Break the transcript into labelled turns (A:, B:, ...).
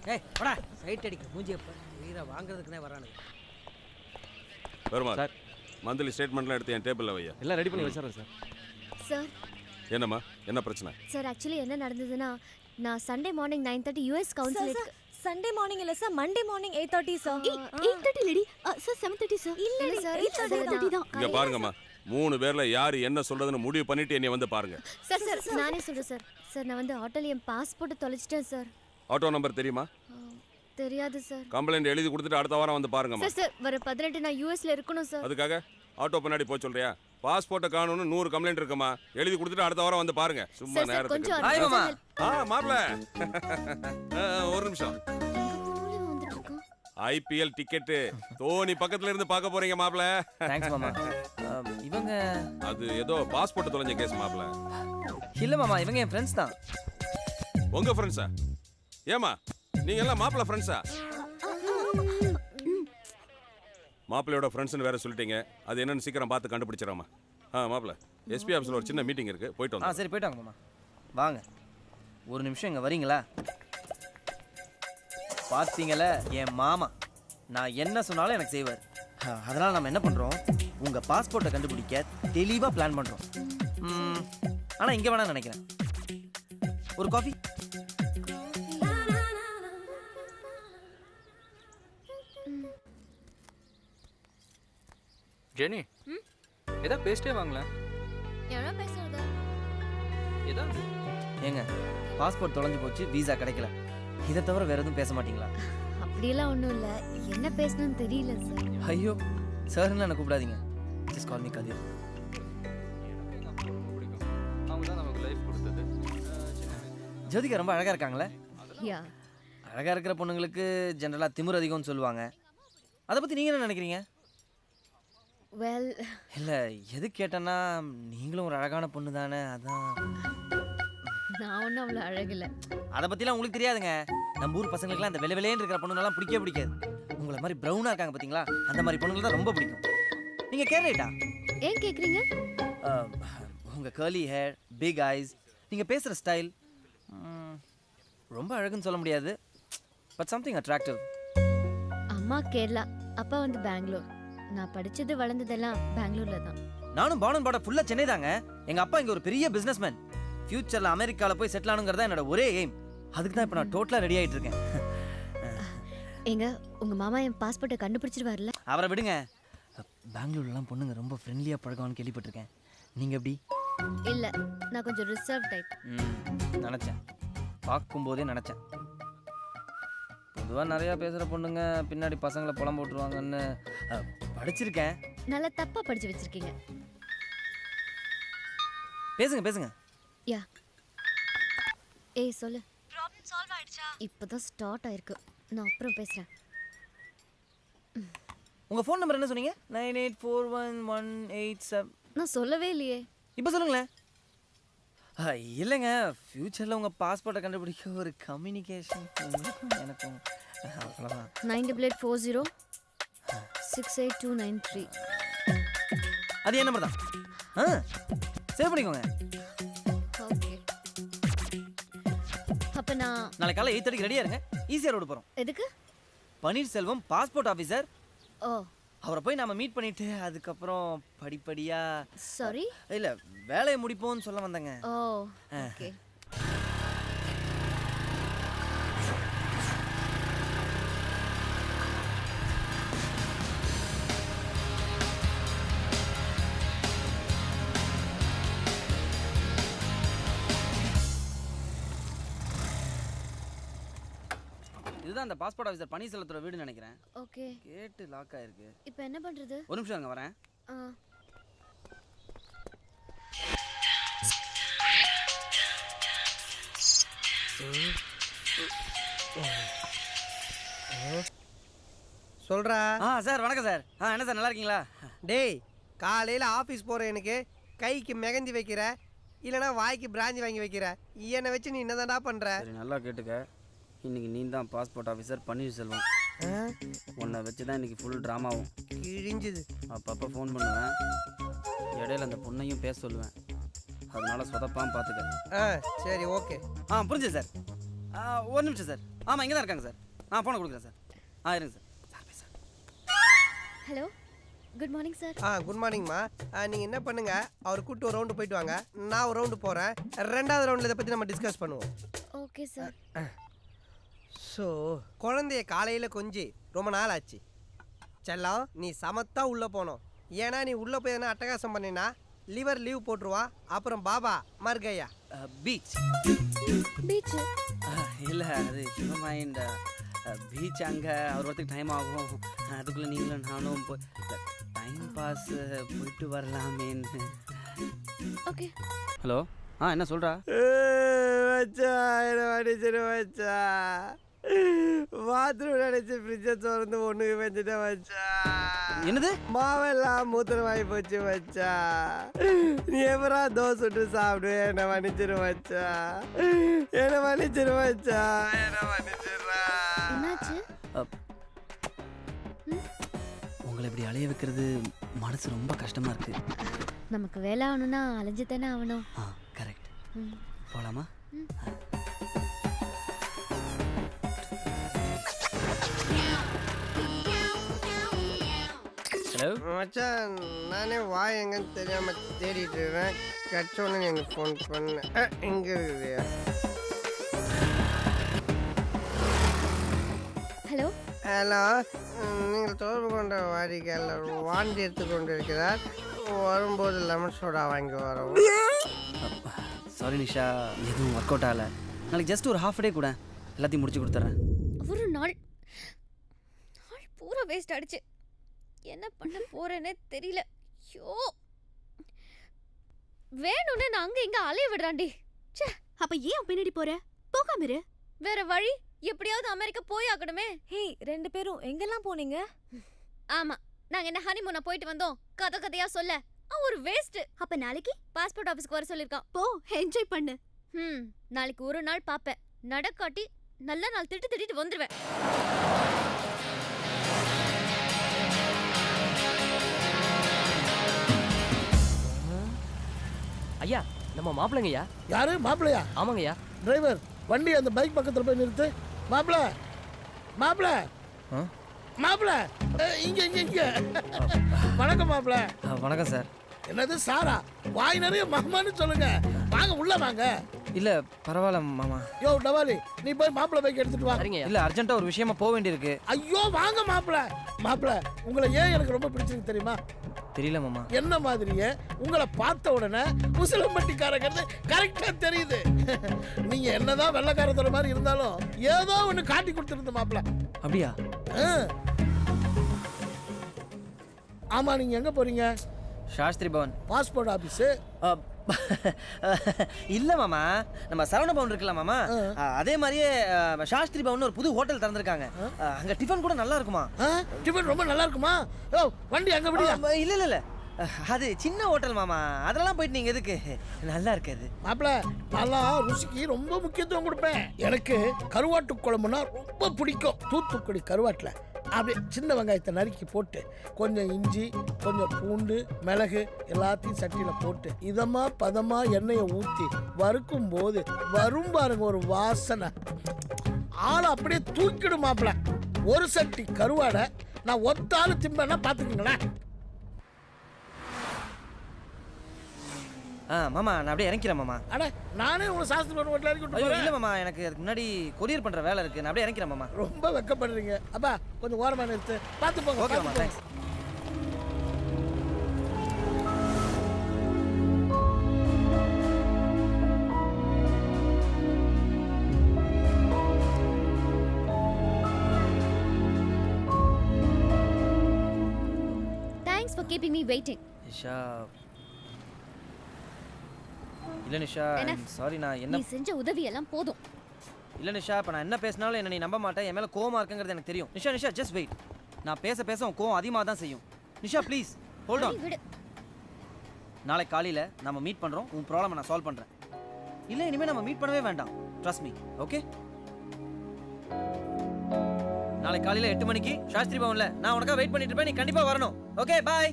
A: ஏய் போடா சைட் அடிக்க மூஞ்சி எப்ப வீர வாங்குறதுக்குனே வரானுங்க.
B: வருமா சார்? மந்த்லி ஸ்டேட்மெண்ட்லாம் எடுத்து என் டேபிளில் வையா.
C: எல்லாம் ரெடி பண்ணி வச்சிடறேன் சார்.
D: சார்
B: என்னம்மா, என்ன பிரச்சனை?
D: சார் ஆக்சுவலி என்ன நடந்ததுன்னா, நான் Sunday morning 9:30 US consulate.
E: Sunday morning இல்ல சார், மண்டே மார்னிங் 8:30 சார்.
D: 8:30 லேடி சார் 7:30 சார். இல்ல சார் 8:30 தான்.
B: இங்க பாருங்கம்மா, 3 பேர்ல யாரு என்ன சொல்றதுன்னு முடிவு பண்ணிட்டு என்னை வந்து பாருங்க.
D: சார் சார் நானே சொல்றேன் சார். சார் நான் வந்து ஆட்டோல என் பாஸ்போர்ட் தொலைச்சிட்டேன் சார்.
B: ஆட்டோ நம்பர் தெரியுமா?
D: தெரியாது சார்.
B: கம்ப்ளைண்ட் எழுதி கொடுத்துட்டு அடுத்த வாரம் வந்து பாருங்கம்மா.
D: சார் சார் வர 18 நான் யூஎஸ்ல இருக்கணும் சார்.
B: அதுக்காக ஆட்டோ பின்னாடி போய் சொல்றியா? பாஸ்போர்ட்டை காணும்னு 100 கம்ப்ளைண்ட் இருக்குமா. எழுதி கொடுத்துட்டு அடுத்த வாரம் வந்து பாருங்க. சும்மா நேரத்துக்கு.
D: கொஞ்சம்
C: ஹாய் மாமா.
B: மாப்ள ஒரு நிமிஷம். ஐபிஎல் டிக்கெட் தோனி பக்கத்துல இருந்து பார்க்க போறீங்க மாப்ள.
C: தேங்க்ஸ் மாமா. இவங்க
B: அது ஏதோ பாஸ்போர்ட் தொலைஞ்ச கேஸ் மாப்ள.
C: இல்ல மாமா, இவங்க என் ஃப்ரெண்ட்ஸ் தான்.
B: உங்க ஃப்ரெண்ட்ஸா? ஏமா நீங்க எல்லாம் மாப்ள ஃப்ரெண்ட்ஸா? மாப்பிள்ளையோட ஃப்ரெண்ட்ஸ்னு வேற சொல்லிட்டீங்க. அது என்னன்னு சீக்கிரம் பார்த்து கண்டுபிடிச்சிடறாமா. மாப்பிள்ள, எஸ்பி ஆஃபீஸில் ஒரு சின்ன மீட்டிங் இருக்கு, போயிட்டு வந்து.
C: சரி போயிட்டு வாங்க மாமா. வாங்க ஒரு நிமிஷம் இங்கே வரீங்களா? பார்த்தீங்களா என் மாமா, நான் என்ன சொன்னாலும் எனக்கு செய்வார். அதனால் நம்ம என்ன பண்ணுறோம், உங்கள் பாஸ்போர்ட்டை கண்டுபிடிக்க தெளிவாக பிளான் பண்ணுறோம். ஆனால் இங்கே வேணாம்னு நினைக்கிறேன். ஒரு காஃபி?
F: ஜெனி, ஏதா பேசிட்டே வாங்களேன்.
D: யாரோ பேசுறதா?
F: ஏதா
C: ஏங்க, பாஸ்போர்ட் தொலைஞ்சு போச்சு, வீசா கிடைக்கல, இதை தவிர வேற எதுவும் பேச மாட்டீங்களா?
D: அப்படியெல்லாம் ஒன்றும் இல்லை. என்ன பேசணும்னு தெரியல சார்.
C: ஐயோ சார்ன்னு என்ன கூப்பிடாதீங்க. ஜஸ்ட் கால் மீ கதிர்.
F: அவங்க தான் நமக்கு லைஃப் கொடுத்தது.
C: ஜோதிகா ரொம்ப அழகாக இருக்காங்களே.
D: யா,
C: அழகாக இருக்கிற பொண்ணுங்களுக்கு ஜென்ரலாக திமிர் அதிகம்னு சொல்லுவாங்க. அதை பற்றி நீங்கள் என்ன நினைக்கிறீங்க?
D: வெல்,
C: இல்லை எது கேட்டேன்னா, நீங்களும் ஒரு அழகான பொண்ணு தானே, அதான்.
D: நான் ஒன்றும் அவ்வளோ அழகில்லை.
C: அதை பற்றிலாம் உங்களுக்கு தெரியாதுங்க. நம்ம ஊர் பசங்களுக்குலாம் அந்த வெள்ளைன்னு இருக்கிற பொண்ணுங்கெல்லாம் பிடிக்கவே பிடிக்காது. உங்களை மாதிரி ப்ரௌனாக இருக்காங்க பார்த்தீங்களா, அந்த மாதிரி பொண்ணுங்க தான் ரொம்ப பிடிக்கும். நீங்கள் கேரேட்டா?
D: ஏன் கேட்குறீங்க?
C: உங்கள் கர்லி ஹேர், பிக் ஐஸ், நீங்கள் பேசுகிற ஸ்டைல் ரொம்ப அழகுன்னு சொல்ல முடியாது, பட் சம்திங் அட்ராக்டிவ்.
D: அம்மா கேரளா, அப்பா வந்து பெங்களூர். நான் படிச்சது வளர்ந்ததெல்லாம் பெங்களூர்ல தான்.
C: நானும் பானம் பாட ஃபுல்லாக சென்னை தாங்க. எங்கள் அப்பா இங்கே ஒரு பெரிய பிஸ்னஸ்மேன். ஃபியூச்சரில் அமெரிக்காவில் போய் செட்டில் ஆனுங்கிறதா என்னோட ஒரே எய்ம். அதுக்கு தான் இப்போ நான் டோட்டலாக ரெடி ஆகிட்டு இருக்கேன்.
D: எங்க உங்க மாமா என் பாஸ்போர்ட்டை கண்டுபிடிச்சிருவார்ல?
C: அவரை விடுங்க. பெங்களூர்லாம் பொண்ணுங்க ரொம்ப ஃப்ரெண்ட்லியாக பழகணும்னு கேள்விப்பட்டிருக்கேன். நீங்கள் எப்படி?
D: இல்ல, நான் கொஞ்சம் ரிசர்வ் டைப்.
C: நினச்சேன், பார்க்கும்போதே நினச்சேன். பொதுவாக நிறையா பேசுகிற பொண்ணுங்க பின்னாடி பசங்களை புலம் போட்டுருவாங்கன்னு படிச்சிருக்கேன்.
D: நல்லா தப்பா படிச்சு வச்சிருக்கீங்க.
C: பேசுங்க பேசுங்க.
D: யா, ஏய் சொல்லு. ப்ராப்ளம் சால்வ் ஆயிடுச்சா? இப்போதான் ஸ்டார்ட் ஆயிருக்கு. நான் அப்புறம் பேசுறேன்.
C: உங்கள் ஃபோன் நம்பர் என்ன சொன்னீங்க? 984118.
D: நான் சொல்லவே இல்லையே.
C: இப்போ சொல்லுங்களேன். இல்லைங்க, ஃப்யூச்சரில் உங்கள் பாஸ்போர்ட்டை கண்டுபிடிக்க ஒரு கம்யூனிகேஷன் எனக்கும் அவ்வளோதான்.
D: 9840-68293.
C: அது என் நம்பர் தான். சேவ் பண்ணிக்கோங்க.
D: ஓகே, அப்போ நான்
C: நாளைக்கு காலை 8:30 ரெடியாக இருங்க. ஈஸியாக ரோடு போகிறோம்.
D: எதுக்கு?
C: Panneerselvam passport officer.
D: ஓ,
C: அவரை போய் நாம மீட் பண்ணிட்டு அதுக்கப்புறம் படிப்படியா.
D: சாரி,
C: இல்ல வேலையை முடிப்போம்னு சொல்ல வந்தேங்க.
D: ஓ ஓகே.
G: இதுதான் அந்த பாஸ்போர்ட் ஆஃபீஸர் பன்னீர்செல்வத்தோட வீடுன்னு நினைக்கிறேன்.
D: ஓகே,
G: கேட்டு லாக் ஆயிருக்கு.
D: இப்போ என்ன பண்றது?
G: ஒரு நிமிஷம் அங்கே வரேன்.
A: சொல்றா.
C: சார் வணக்கம் சார். என்ன சார் நல்லா இருக்கீங்களா?
A: டேய், காலையில் ஆஃபீஸ் போகிற எனக்கு கைக்கு மெகந்தி வைக்கிற, இல்லைனா வாய்க்கு பிராஞ்சி வாங்கி வைக்கிற, என்னை வச்சு நீ என்னதான்டா பண்ணுற?
G: சரி நல்லா கேட்டுக்க. இன்னைக்கு நீ தான் பாஸ்போர்ட் ஆஃபீஸர் பன்னீர்செல்வம். உன்னை வச்சு தான் இன்னைக்கு ஃபுல் ட்ராமாவும்.
A: கிழிஞ்சுது.
G: அப்பப்போ ஃபோன் பண்ணுவேன், இடையில அந்த பொண்ணையும் பேச சொல்லுவேன். அதனால சொதப்பாம பார்த்துக்க.
A: சரி ஓகே.
C: புரிஞ்சு சார். ஒரு நிமிஷம் சார்.
G: ஆமாம் இங்கே தான் இருக்காங்க சார். ஃபோனை கொடுக்குறேன் சார். இருங்க சார். சார் பேச.
D: Hello good morning sir.
A: Good மார்னிங்மா. நீங்கள் என்ன பண்ணுங்க, அவர் கூப்பிட்டு ஒரு ரவுண்டு போயிட்டு வாங்க, நான் ஒரு ரவுண்டு போகிறேன். ரெண்டாவது ரவுண்டில் இதை பற்றி நம்ம டிஸ்கஸ் பண்ணுவோம்.
D: Okay sir.
A: ஸோ குழந்தைய காலையில் கொஞ்சி ரொம்ப நாள் ஆச்சு. செல்லம் நீ சமத்தா உள்ளே போனோம். ஏன்னா நீ உள்ளே போய் எதனா அட்டகாசம் பண்ணினா லிவர் லீவ் போட்டுருவா. அப்புறம் பாபா மர்கையா.
G: பீச்
D: பீச்
G: இல்லை, அது மைண்ட் பீச் அங்கே அவர் வரத்துக்கு டைம் ஆகும். அதுக்குள்ளே நீங்களும் நானும் டைம் பாஸ் போயிட்டு வரலாமேன்னு.
D: ஓகே.
G: ஹலோ என்ன சொல்கிறா?
A: வச்சா என்ன அடிச்சிரு வச்சா. பாத்ரூம் நினைச்சு ஃப்ரிட்ஜை திறந்து ஒண்ணுக்கு வச்சுட்டேன் வச்சா.
G: என்னது?
A: மாவெல்லாம் மூத்திரமாயி போச்சு வச்சா. நீ எப்பரா தோசை சுட்டு சாப்பிடு. என்ன மன்னிச்சிரு வச்சா. என்ன மன்னிச்சிரு வச்சா. என்ன மன்னிச்சிடுறா.
D: என்னாச்சு?
G: உங்களை இப்படி அலைய வைக்கிறது மனசு ரொம்ப கஷ்டமாக இருக்குது.
D: நமக்கு வேலை ஆகணும்னா அலைஞ்சு தானே ஆகணும்.
G: கரெக்ட். போகலாமா? ஹலோ
A: மச்சான், நானே வாய் எங்கன்னு தெரியாம தேடிட்டு இருக்கேன். கச்சோன்னு எனக்கு ஃபோன் பண்ண. எங்க இருக்குதுயா?
D: ஹலோ
A: ஹலோ, நீங்கள் தொடர்பு கொண்ட வாடிக்கையாளர் வாந்தி எடுத்துக்கொண்டு இருக்கிறார். வரும்போது லெமன் சோடா வாங்கி வரோம்.
G: சாரி நிஷா, எதுவும் ஒர்க் அவுட் ஆகலை. நாளைக்கு ஜஸ்ட் ஒரு ஹாஃப் டே கூட எல்லாத்தையும் முடிச்சு கொடுத்துட்றேன்.
D: ஒரு நாள் பூரா வேஸ்ட் ஆயிடுச்சு. என்ன பண்ண போறேனே தெரியல. ஐயோ, வேணும்னு நான் அங்க இங்க அலைய விடுறாண்டி. ச்சே,
E: அப்ப ஏன் பின்னாடி போற? போகாம இரு.
D: வேற வழி, எப்படியாவது அமெரிக்கா போய் ஆகணுமே.
E: ஹே, 2 பேரும் எங்கெல்லாம் போனீங்க?
D: ஆமா, நாங்க என்ன ஹனிமூனை போயிட்டு வந்தோம். கதை கதையா சொல்ல ஒரு வேஸ்ட்.
E: அப்ப நாளைக்கு
D: பாஸ்போர்ட் ஆபீஸ்க்கு வர சொல்லிருக்கான்.
E: போ, என்ஜாய் பண்ணு.
D: நாளைக்கு ஒரு நாள் பாப்பேன். நடக்காட்டி நல்ல நாள் திட்டிட்டு வந்துருவேன்.
H: ஐயா, நம்ம மாப்பிள்ளைங்கய்யா.
I: யாரு மாப்பிள்ளையா?
H: ஆமாங்கய்யா.
I: டிரைவர், வண்டி அந்த பைக் பக்கத்தில் போய் நிறுத்து. மாப்பிள்ள மாப்பிள்ள மாப்பிள்ள, இங்க இங்க இங்க. வணக்கம் மாப்பிள்ள.
G: வணக்கம் சார்.
I: என்னது சாரா? வாய் நிறைய மாமான்னு சொல்லுங்க. வாங்க உள்ள வாங்க.
G: இல்லை பரவாயில்ல மாமா.
I: யோ டவாலி, நீ போய் மாப்பிள்ள பைக் எடுத்துட்டு வா.
H: சரிங்கய்யா.
G: இல்லை அர்ஜென்ட்டாக ஒரு விஷயமா போக வேண்டியிருக்கு.
I: ஐயோ வாங்க மாப்பிள்ள. மாப்பிள்ள, உங்களை ஏன் எனக்கு ரொம்ப பிடிச்சிருக்கு தெரியுமா?
G: தெரியல மாமா.
I: என்ன மாதிரியே உங்களை பார்த்த உடனே முசலம்பட்டிக்காரங்கிறது கரெக்டா தெரியுது. நீங்க என்னதான் வெள்ளக்காரத்தோட மாதிரி இருந்தாலும் ஏதோ ஒண்ணு காட்டி கொடுத்துருந்த மாப்பிள்ள.
G: அப்படியா?
I: ஆமா, நீங்க எங்க போறீங்க?
G: சாஸ்திரி பவன்.
I: Passport office?
G: இல்லை மாமா, நம்ம சரவண பவன் இருக்குல்ல மாமா, அதே மாதிரியே சாஸ்திரி பவன் ஒரு புது ஹோட்டல் திறந்திருக்காங்க. அங்கே டிஃபன் கூட நல்லா இருக்குமா?
I: டிஃபன் ரொம்ப நல்லா இருக்குமா? ஓ, வண்டி அங்கே விடுங்க.
G: இல்லை இல்லை இல்லை, அது சின்ன ஹோட்டல் மாமா, அதெல்லாம் போயிட்டு நீங்கள் எதுக்கு? நல்லா இருக்காது
I: மாப்பிள்ள. நல்லா ருசிக்கு ரொம்ப முக்கியத்துவம் கொடுப்பேன். எனக்கு கருவாட்டு குழம்புனா ரொம்ப பிடிக்கும். தூத்துக்குடி கருவாட்டில் அப்படியே சின்ன வெங்காயத்தை நறுக்கி போட்டு கொஞ்சம் இஞ்சி, கொஞ்சம் பூண்டு, மிளகு எல்லாத்தையும் சட்டியில் போட்டு இதமாக பதமாக எண்ணெயை ஊற்றி வறுக்கும் போது வரும் பாருங்க ஒரு வாசனை. ஆளை அப்படியே தூக்கிடும் மாப்பிள்ள. ஒரு சட்டி கருவாடை நான் ஒத்தாலும் திம்பேன்னா பார்த்துக்குங்களேன்.
G: மாமா, நான் அப்படியே இறக்கிறேன் மாமா.
I: அட, நானே உங்களை சாஸ்திரி பவன் வீட்டில் இறக்கி விட்டு
G: இல்லை மாமா, எனக்கு அதுக்கு முன்னாடி கொரியர் பண்ணுற வேலை இருக்குது. நான் அப்படியே இறக்கிறேன் மாமா.
I: ரொம்ப வெக்கப்படுறீங்க. அப்பா கொஞ்சம் ஓரமாக நிறுத்து. பார்த்து போங்க.
G: ஓகே மாமா, thanks.
D: Thanks for keeping me waiting.
G: Nisha, இல்லை நிஷா, சாரி. நான்
D: நீ
G: என்ன
D: செஞ்ச உதவி எல்லாம் போதும்.
G: இல்லை நிஷா, இப்போ நான் என்ன பேசினாலும் என்ன நீ நம்ப மாட்டேன். என் மேலே கோவமாக இருக்குங்கிறது எனக்கு தெரியும். Nisha Nisha, just wait. நான் பேச பேச உன் கோவம் அதிகமாக தான் செய்யும். Nisha please hold on.
D: விடு.
G: நாளைக்கு காலையில் நம்ம மீட் பண்ணுறோம். உன் ப்ராப்ளமை நான் சால்வ் பண்ணுறேன். இல்லை இனிமேல் நம்ம மீட் பண்ணவே வேண்டாம். Trust me, okay? நாளைக்கு காலையில் 8 மணிக்கு சாஸ்திரி பவனில் நான் உனக்காக வெயிட் பண்ணிட்டு இருப்பேன். நீ கண்டிப்பாக வரணும். ஓகே, பாய்.